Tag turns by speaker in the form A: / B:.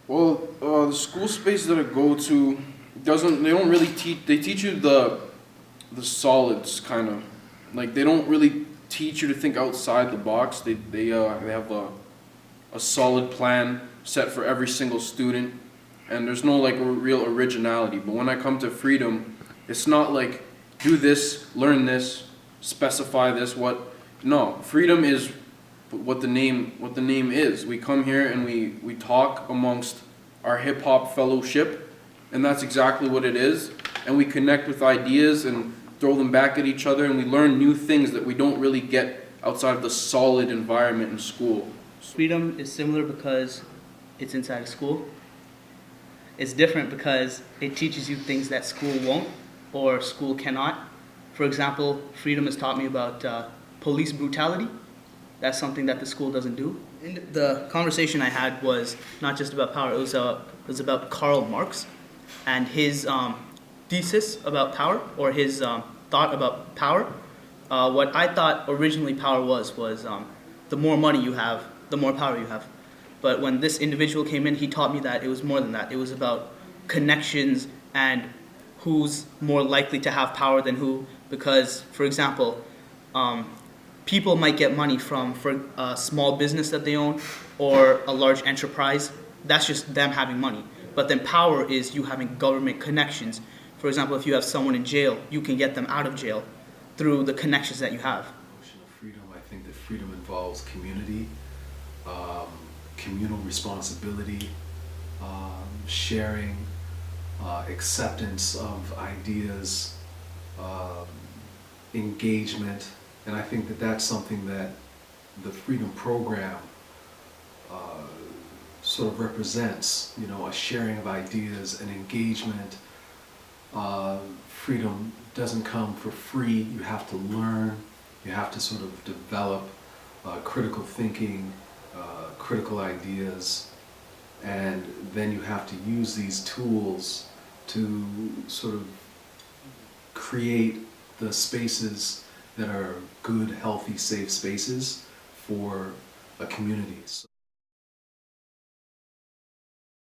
A: Well, the school space that I go to they don't really teach. They teach you the solids kind of, like they don't really teach you to think outside the box. They have a solid plan set for every single student, and there's no like real originality. But when I come to freedom, it's not like do this, learn this, specify this. What? No, freedom is what the name is. We come here and we talk amongst our hip hop fellowship, and that's exactly what it is. And we connect with ideas and throw them back at each other, and we learn new things that we don't really get outside of the solid environment in school.
B: Freedom is similar because it's inside of school. It's different because it teaches you things that school won't or school cannot. For example, freedom has taught me about police brutality. That's something that the school doesn't do. And the conversation I had was not just about power. It was about Karl Marx and his thesis about power, or his thought about power. What I thought originally power was the more money you have, the more power you have. But when this individual came in, he taught me that it was more than that. It was about connections and who's more likely to have power than who. Because, for example, people might get money from for a small business that they own or a large enterprise. That's just them having money. But then power is you having government connections. For example, if you have someone in jail, you can get them out of jail through the connections that you have.
C: Notion of freedom, I think that freedom involves community, communal responsibility, sharing, acceptance of ideas, engagement, and I think that that's something that the Freedom Program sort of represents, a sharing of ideas and engagement. Freedom doesn't come for free. You have to learn, you have to sort of develop critical thinking, critical ideas, and then you have to use these tools to sort of create the spaces that are good, healthy, safe spaces for a community.